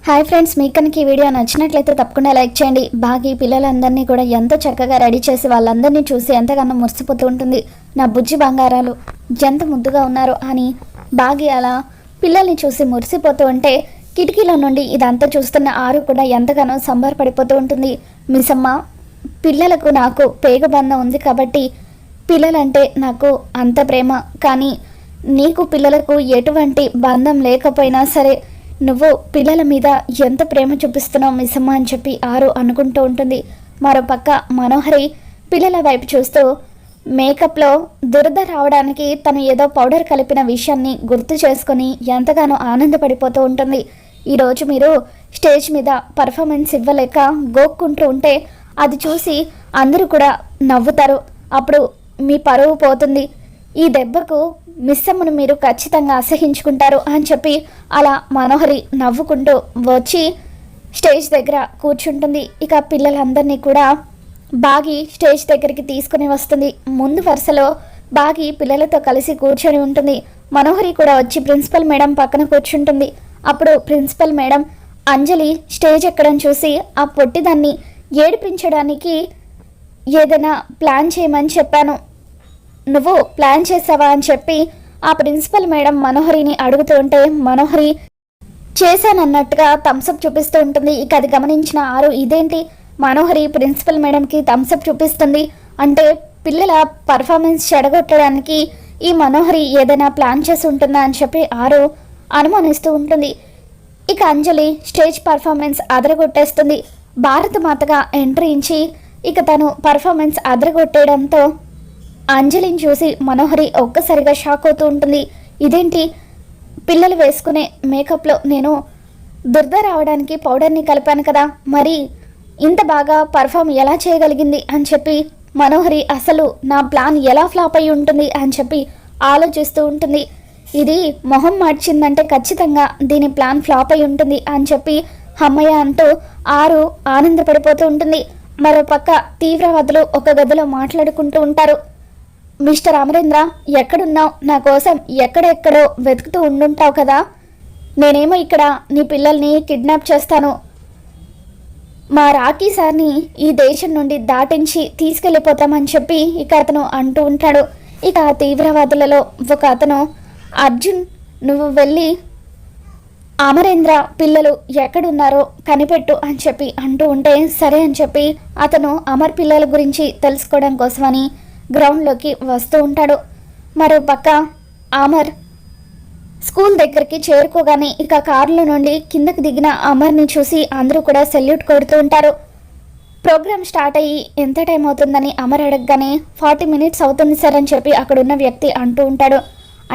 Hi friends, మీకు కనుక ఈ వీడియో నచ్చినట్లయితే తప్పకుండా లైక్ చేయండి. బాగా పిల్లలందరినీ కూడా ఎంతో చక్కగా రెడీ చేసి వాళ్ళందరినీ చూసి ఎంతగానో మురిసిపోతూ ఉంటుంది. నా బుజ్జి బంగారాలు ఎంత ముద్దుగా ఉన్నారు అని బాగి అలా పిల్లల్ని చూసి మురిసిపోతూ ఉంటే కిటికీలో నుండి ఇదంతా చూస్తున్న ఆరు కూడా ఎంతగానో సంబరపడిపోతూ ఉంటుంది. మిసమ్మ, పిల్లలకు నాకు పేగబంధం ఉంది కాబట్టి పిల్లలంటే నాకు అంత ప్రేమ, కానీ నీకు పిల్లలకు ఎటువంటి బంధం లేకపోయినా సరే నువ్వు పిల్లల మీద ఎంత ప్రేమ చూపిస్తున్నావు మిసమ్మ అని చెప్పి ఆరు అనుకుంటూ ఉంటుంది. మరోపక్క మనోహరి పిల్లల వైపు చూస్తూ మేకప్లో దురద రావడానికి తను ఏదో పౌడర్ కలిపిన విషయాన్ని గుర్తు చేసుకొని ఎంతగానో ఆనందపడిపోతూ ఉంటుంది. ఈరోజు మీరు స్టేజ్ మీద పర్ఫార్మెన్స్ ఇవ్వలేక గోక్కుంటూ ఉంటే అది చూసి అందరూ కూడా నవ్వుతారు. అప్పుడు మీ పరువు పోతుంది. ఈ దెబ్బకు మిస్సమ్మను మీరు ఖచ్చితంగా అసహించుకుంటారు అని చెప్పి అలా మనోహరి నవ్వుకుంటూ వచ్చి స్టేజ్ దగ్గర కూర్చుంటుంది. ఇక పిల్లలందరినీ కూడా బాగి స్టేజ్ దగ్గరికి తీసుకుని వస్తుంది. ముందు వరుసలో బాగి పిల్లలతో కలిసి కూర్చొని ఉంటుంది. మనోహరి కూడా వచ్చి ప్రిన్సిపల్ మేడం పక్కన కూర్చుంటుంది. అప్పుడు ప్రిన్సిపల్ మేడం అంజలి స్టేజ్ ఎక్కడం చూసి ఆ పొట్టిదాన్ని ఏడిపించడానికి ఏదైనా ప్లాన్ చేయమని చెప్పాను, నువ్వు ప్లాన్ చేసావా అని చెప్పి ఆ ప్రిన్సిపల్ మేడం మనోహరిని అడుగుతూ ఉంటే మనోహరి చేశానన్నట్టుగా థమ్సప్ చూపిస్తూ ఉంటుంది. ఇక అది గమనించిన ఆరు, ఇదేంటి మనోహరి ప్రిన్సిపల్ మేడంకి థమ్సప్ చూపిస్తుంది అంటే పిల్లల పర్ఫార్మెన్స్ చెడగొట్టడానికి ఈ మనోహరి ఏదైనా ప్లాన్ చేసి ఉంటుందా అని చెప్పి ఆరు అనుమానిస్తూ ఉంటుంది. ఇక అంజలి స్టేజ్ పర్ఫార్మెన్స్ అదరగొట్టేస్తుంది. భారత మాతగా ఎంట్రీ ఇచ్చి ఇక తను పర్ఫార్మెన్స్ అదరగొట్టేయడంతో అంజలిని చూసి మనోహరి ఒక్కసారిగా షాక్ అవుతూ ఉంటుంది. ఇదేంటి, పిల్లలు వేసుకునే మేకప్లో నేను దురద రావడానికి పౌడర్ని కలిపాను కదా, మరి ఇంత బాగా పర్ఫామ్ ఎలా చేయగలిగింది అని చెప్పి మనోహరి అసలు నా ప్లాన్ ఎలా ఫ్లాప్ అయి ఉంటుంది అని చెప్పి ఆలోచిస్తూ ఉంటుంది. ఇది మొహం మార్చిందంటే ఖచ్చితంగా దీని ప్లాన్ ఫ్లాప్ అయి ఉంటుంది అని చెప్పి అమ్మయ్య అంటూ ఆరు ఆనందపడిపోతూ ఉంటుంది. మరోపక్క తీవ్రవాదులు ఒక గదిలో మాట్లాడుకుంటూ ఉంటారు. మిస్టర్ అమరేంద్ర, ఎక్కడున్నావు? నా కోసం ఎక్కడెక్కడో వెతుకుతూ ఉండుంటావు కదా, నేనేమో ఇక్కడ నీ పిల్లల్ని కిడ్నాప్ చేస్తాను, మా రాకీ సార్ని ఈ దేశం నుండి దాటించి తీసుకెళ్ళిపోతామని చెప్పి ఇక అతను అంటూ ఉంటాడు. ఇక తీవ్రవాదులలో ఒక అతను, అర్జున్ నువ్వు వెళ్ళి అమరేంద్ర పిల్లలు ఎక్కడున్నారో కనిపెట్టు అని చెప్పి అంటూ ఉంటే సరే అని చెప్పి అతను అమర్ పిల్లల గురించి తెలుసుకోవడం కోసమని గ్రౌండ్లోకి వస్తూ ఉంటాడు. మరోపక్క అమర్ స్కూల్ దగ్గరికి చేరుకోగానే ఇక కారులో నుండి కిందకి దిగిన అమర్ని చూసి అందరూ కూడా సెల్యూట్ కొడుతూ ఉంటారు. ప్రోగ్రామ్ స్టార్ట్ అయ్యి ఎంత టైం అవుతుందని అమర్ అడగగానే 40 minutes అవుతుంది సార్ అని చెప్పి అక్కడున్న వ్యక్తి అంటూ ఉంటాడు.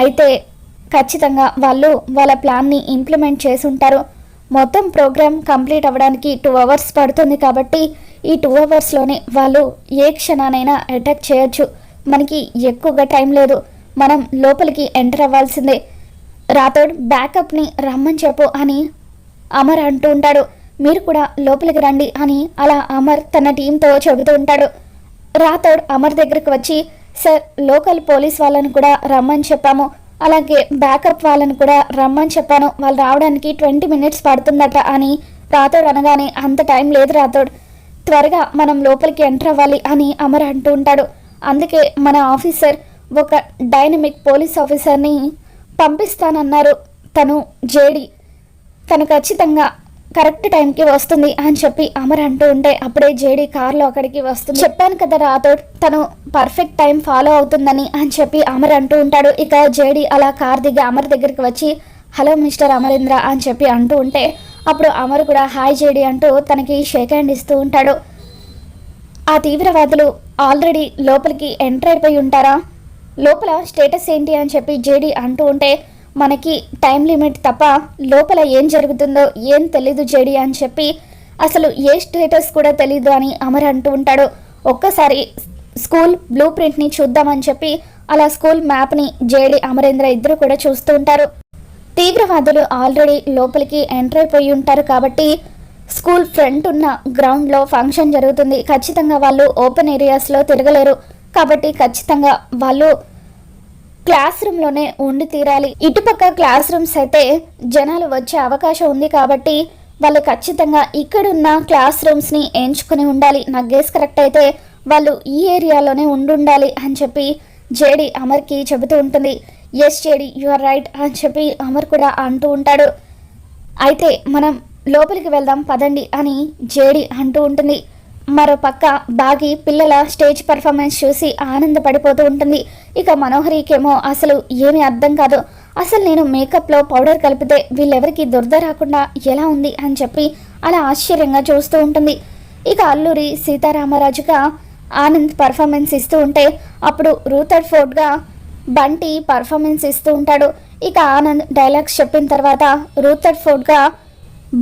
అయితే ఖచ్చితంగా వాళ్ళు వాళ్ళ ప్లాన్ని ఇంప్లిమెంట్ చేసి ఉంటారు. మొత్తం ప్రోగ్రామ్ కంప్లీట్ అవ్వడానికి 2 hours పడుతుంది కాబట్టి ఈ 2 hours వాళ్ళు ఏ క్షణానైనా అటాక్ చేయొచ్చు. మనకి ఎక్కువగా టైం లేదు, మనం లోపలికి ఎంటర్ అవ్వాల్సిందే. రాథోడ్ బ్యాకప్ని రమ్మని చెప్పు అని అమర్ అంటూ ఉంటాడు. మీరు కూడా లోపలికి రండి అని అలా అమర్ తన టీంతో చెబుతూ ఉంటాడు. రాథోడ్ అమర్ దగ్గరికి వచ్చి, సార్ లోకల్ పోలీస్ వాళ్ళని కూడా రమ్మని చెప్పాము, అలాగే బ్యాకప్ వాళ్ళని కూడా రమ్మని చెప్పాను, వాళ్ళు రావడానికి 20 minutes పడుతుందట అని రాథోడ్ అనగానే, అంత టైం లేదు రాథోడ్, త్వరగా మనం లోపలికి ఎంటర్ అవ్వాలి అని అమర్ అంటూ ఉంటాడు. అందుకే మన ఆఫీసర్ ఒక డైనమిక్ పోలీస్ ఆఫీసర్ని పంపిస్తానన్నారు, తను జేడి, తను ఖచ్చితంగా కరెక్ట్ టైంకి వస్తుంది అని చెప్పి అమర్ అంటూ ఉంటే అప్పుడే జేడి కార్లో అక్కడికి వస్తుంది. చెప్పాను కదా రాథోడ్, తను పర్ఫెక్ట్ టైం ఫాలో అవుతుందని అని చెప్పి అమర్ అంటూ ఉంటాడు. ఇక జేడి అలా కార్ దిగి అమర్ దగ్గరికి వచ్చి, హలో మిస్టర్ అమరేంద్ర అని చెప్పి అంటూ ఉంటే అప్పుడు అమర్ కూడా హాయ్ జేడి అంటూ తనకి షేక్ హ్యాండ్ ఇస్తూ ఉంటాడు. ఆ తీవ్రవాదులు ఆల్రెడీ లోపలికి ఎంటర్ అయిపోయి ఉంటారా, లోపల స్టేటస్ ఏంటి అని చెప్పి జేడి అంటూ ఉంటే, మనకి టైం లిమిట్ తప్ప లోపల ఏం జరుగుతుందో ఏం తెలీదు జేడి అని చెప్పి, అసలు ఏ స్టేటస్ కూడా తెలీదు అని అమర్ అంటూ ఉంటాడు. ఒక్కసారి స్కూల్ బ్లూ ప్రింట్ని చూద్దామని చెప్పి అలా స్కూల్ మ్యాప్ని జేడి అమరేంద్ర ఇద్దరు కూడా చూస్తూ ఉంటారు. తీవ్రవాదులు ఆల్రెడీ లోపలికి ఎంటర్ అయిపోయి ఉంటారు కాబట్టి స్కూల్ ఫ్రంట్ ఉన్న గ్రౌండ్లో ఫంక్షన్ జరుగుతుంది, ఖచ్చితంగా వాళ్ళు ఓపెన్ ఏరియాస్లో తిరగలేరు కాబట్టి ఖచ్చితంగా వాళ్ళు క్లాస్ రూమ్లోనే ఉండి తీరాలి. ఇటుపక్క క్లాస్ రూమ్స్ అయితే జనాలు వచ్చే అవకాశం ఉంది కాబట్టి వాళ్ళు ఖచ్చితంగా ఇక్కడున్న క్లాస్ రూమ్స్ని ఎంచుకుని ఉండాలి. నా గేస్ కరెక్ట్ అయితే వాళ్ళు ఈ ఏరియాలోనే ఉండాలి అని చెప్పి జేడి అమర్కి చెబుతూ ఉంటుంది. Yes JD you are right అని చెప్పి అమర్ కూడా అంటూ ఉంటాడు. అయితే మనం లోపలికి వెళ్దాం పదండి అని జేడి అంటూ ఉంటుంది. మరో పక్క బాగి పిల్లల స్టేజ్ పర్ఫార్మెన్స్ చూసి ఆనందపడిపోతూ ఉంటుంది. ఇక మనోహరికేమో అసలు ఏమీ అర్థం కాదు. అసలు నేను మేకప్లో పౌడర్ కలిపితే వీళ్ళెవరికి దురద రాకుండా ఎలా ఉంది అని చెప్పి అలా ఆశ్చర్యంగా చూస్తూ ఉంటుంది. ఇక అల్లూరి సీతారామరాజుగా ఆనంద్ పర్ఫార్మెన్స్ ఇస్తూ ఉంటే అప్పుడు రూథర్డ్ ఫోర్డ్గా బంటి పర్ఫార్మెన్స్ ఇస్తూ ఉంటాడు. ఇక ఆనంద్ డైలాగ్స్ చెప్పిన తర్వాత రూథర్డ్ ఫోర్డ్గా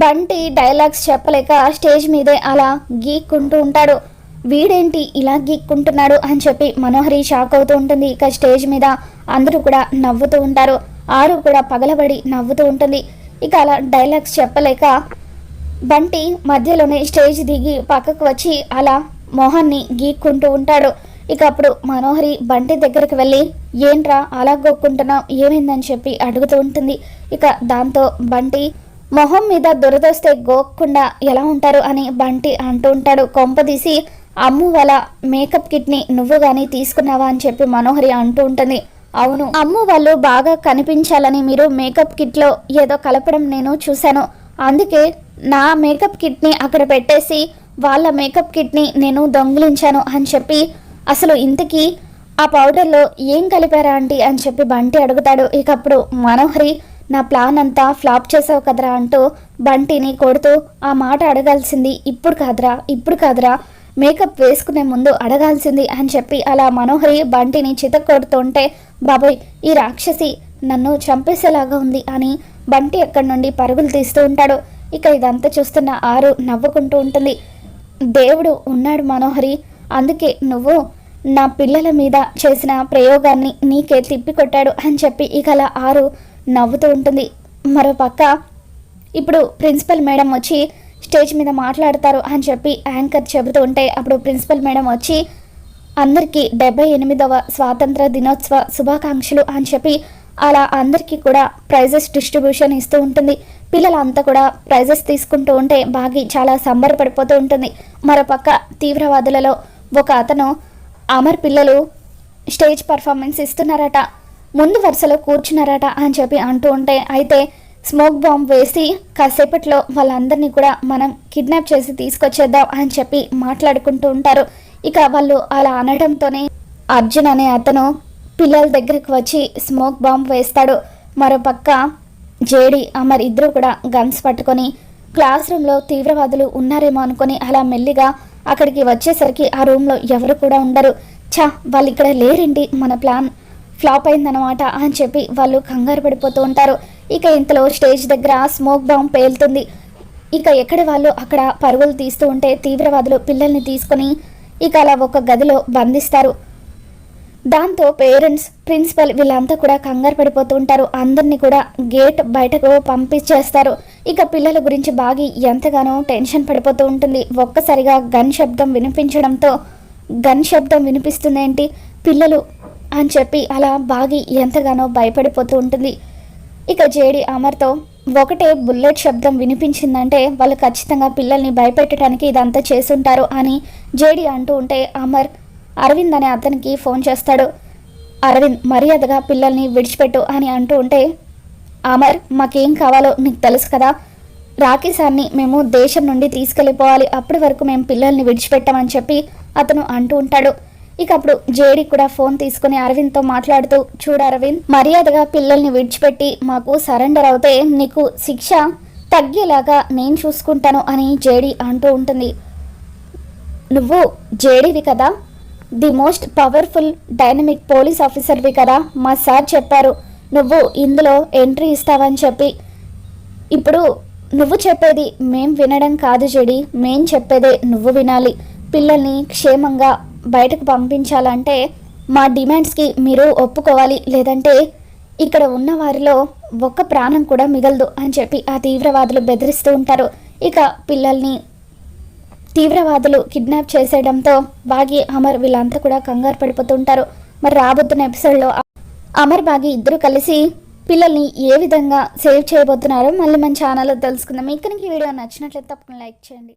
బంటి డైలాగ్స్ చెప్పలేక స్టేజ్ మీదే అలా గీక్కుంటూ ఉంటాడు. వీడేంటి ఇలా గీక్కుంటున్నాడు అని చెప్పి మనోహరి షాక్ అవుతూ ఉంటుంది. ఇక స్టేజ్ మీద అందరూ కూడా నవ్వుతూ ఉంటారు. ఆరు కూడా పగలబడి నవ్వుతూ ఉంటుంది. ఇక అలా డైలాగ్స్ చెప్పలేక బంటి మధ్యలోనే స్టేజ్ దిగి పక్కకు వచ్చి అలా మోహన్ని గీక్కుంటూ ఉంటాడు. ఇక అప్పుడు మనోహరి బంటి దగ్గరికి వెళ్ళి ఏంట్రా అలా గోక్కుంటున్నావు ఏమైందని చెప్పి అడుగుతూ ఉంటుంది. ఇక దాంతో బంటి మొహం మీద దురదొస్తే గోక్కుండా ఎలా ఉంటారు అని బంటి అంటూ ఉంటాడు. కొంపదీసి అమ్ము వాళ్ళ మేకప్ కిట్ని నువ్వు కానీ తీసుకున్నావా అని చెప్పి మనోహరి అంటూ ఉంటుంది. అవును, అమ్ము వాళ్ళు బాగా కనిపించాలని మీరు మేకప్ కిట్లో ఏదో కలపడం నేను చూశాను. అందుకే నా మేకప్ కిట్ని అక్కడ పెట్టేసి వాళ్ళ మేకప్ కిట్ని నేను దొంగిలించాను అని చెప్పి అసలు ఇంతకీ ఆ పౌడర్లో ఏం కలిపారా ఆంటీ అని చెప్పి బంటి అడుగుతాడు. ఇక అప్పుడు మనోహరి నా ప్లాన్ అంతా ఫ్లాప్ చేసావు కదరా అంటూ బంటిని కొడుతూ ఆ మాట అడగాల్సింది ఇప్పుడు కాదురా మేకప్ వేసుకునే ముందు అడగాల్సింది అని చెప్పి అలా మనోహరి బంటిని చితక్కొడుతుంటే బాబోయ్ ఈ రాక్షసి నన్ను చంపేసేలాగా ఉంది అని బంటి అక్కడి నుండి పరుగులు తీస్తూ ఉంటాడు. ఇక ఇదంతా చూస్తున్న ఆరు నవ్వుకుంటూ ఉంటుంది. దేవుడు ఉన్నాడు మనోహరి, అందుకే నువ్వు నా పిల్లల మీద చేసిన ప్రయోగాన్ని నీకే తిప్పికొట్టాడు అని చెప్పి ఇక అలా ఆరు నవ్వుతూ ఉంటుంది. మరో పక్క ఇప్పుడు ప్రిన్సిపల్ మేడం వచ్చి స్టేజ్ మీద మాట్లాడతారు అని చెప్పి యాంకర్ చెబుతూ ఉంటే అప్పుడు ప్రిన్సిపల్ మేడం వచ్చి అందరికీ 78వ స్వాతంత్ర దినోత్సవ శుభాకాంక్షలు అని చెప్పి అలా అందరికీ కూడా ప్రైజెస్ డిస్ట్రిబ్యూషన్ ఇస్తూ ఉంటుంది. పిల్లలంతా కూడా ప్రైజెస్ తీసుకుంటూ ఉంటే బాగి చాలా సంబరపడిపోతూ ఉంటుంది. మరోపక్క తీవ్రవాదులలో ఒక అతను అమర్ పిల్లలు స్టేజ్ పర్ఫార్మెన్స్ ఇస్తున్నారట, ముందు వరుసలో కూర్చున్నారట అని చెప్పి అంటూ ఉంటే అయితే స్మోక్ బాంబ్ వేసి కాసేపట్లో వాళ్ళందరినీ కూడా మనం కిడ్నాప్ చేసి తీసుకొచ్చేద్దాం అని చెప్పి మాట్లాడుకుంటూ ఉంటారు. ఇక వాళ్ళు అలా అనడంతోనే అర్జున్ అనే అతను పిల్లల దగ్గరకు వచ్చి స్మోక్ బాంబ్ వేస్తాడు. మరోపక్క జేడి అమర్ ఇద్దరు కూడా గన్స్ పట్టుకొని క్లాస్ రూమ్లో తీవ్రవాదులు ఉన్నారేమో అనుకొని అలా మెల్లిగా అక్కడికి వచ్చేసరికి ఆ రూమ్లో ఎవరు కూడా ఉండరు. వాళ్ళు ఇక్కడ లేరండి, మన ప్లాన్ ఫ్లాప్ అయిందనమాట అని చెప్పి వాళ్ళు కంగారు పడిపోతూ ఉంటారు. ఇక ఇంతలో స్టేజ్ దగ్గర స్మోక్ బాంబ్ పేలుతుంది. ఇక ఎక్కడ వాళ్ళు అక్కడ పరుగులు తీస్తూ ఉంటే తీవ్రవాదులు పిల్లల్ని తీసుకొని ఇక అలా ఒక గదిలో బంధిస్తారు. దాంతో పేరెంట్స్ ప్రిన్సిపల్ వీళ్ళంతా కూడా కంగారు పడిపోతూ ఉంటారు. అందరినీ కూడా గేట్ బయటకు పంపించేస్తారు. ఇక పిల్లల గురించి బాగి ఎంతగానో టెన్షన్ పడిపోతూ ఉంటుంది. ఒక్కసారిగా గన్ శబ్దం వినిపించడంతో గన్ శబ్దం వినిపిస్తుందేంటి పిల్లలు అని చెప్పి అలా బాగి ఎంతగానో భయపడిపోతూ ఉంటుంది. ఇక జేడి అమర్తో ఒకటే బుల్లెట్ శబ్దం వినిపించిందంటే వాళ్ళు ఖచ్చితంగా పిల్లల్ని భయపెట్టడానికి ఇదంతా చేసుంటారు అని జేడి అంటూ ఉంటే అమర్ అరవింద్ అనే అతనికి ఫోన్ చేస్తాడు. అరవింద్ మర్యాదగా పిల్లల్ని విడిచిపెట్టు అని అంటూ ఉంటే అమర్ మాకేం కావాలో నీకు తెలుసు కదా, రాకీ సార్ని మేము దేశం నుండి తీసుకెళ్ళిపోవాలి, అప్పటి వరకు మేము పిల్లల్ని విడిచిపెట్టామని చెప్పి అతను అంటూ ఉంటాడు. ఇక అప్పుడు జేడి కూడా ఫోన్ తీసుకుని అరవింద్తో మాట్లాడుతూ చూడు అరవింద్, మర్యాదగా పిల్లల్ని విడిచిపెట్టి మాకు సరెండర్ అవుతే నీకు శిక్ష తగ్గేలాగా నేను చూసుకుంటాను అని జేడి అంటూ ఉంటుంది. నువ్వు జేడివి కదా, the most powerful dynamic police ఆఫీసర్వి కదా, మా సార్ చెప్పారు నువ్వు ఇందులో ఎంట్రీ ఇస్తావని చెప్పి. ఇప్పుడు నువ్వు చెప్పేది మేం వినడం కాదు జేడి, మేం చెప్పేదే నువ్వు వినాలి. పిల్లల్ని క్షేమంగా బయటకు పంపించాలంటే మా డిమాండ్స్కి మీరు ఒప్పుకోవాలి, లేదంటే ఇక్కడ ఉన్న వారిలో ఒక్క ప్రాణం కూడా మిగలదు అని చెప్పి ఆ తీవ్రవాదులు బెదిరిస్తూ ఉంటారు. ఇక పిల్లల్ని తీవ్రవాదులు కిడ్నాప్ చేసేయడంతో బాగి అమర్ వీళ్ళంతా కూడా కంగారు పడిపోతుంటారు. మరి రాబోతున్న ఎపిసోడ్లో అమర్ బాగి ఇద్దరు కలిసి పిల్లల్ని ఏ విధంగా సేవ్ చేయబోతున్నారో మళ్ళీ మన ఛానల్లో తెలుసుకుందాం. మీకు ఈ వీడియో నచ్చినట్లయితే తప్పకుండా లైక్ చేయండి.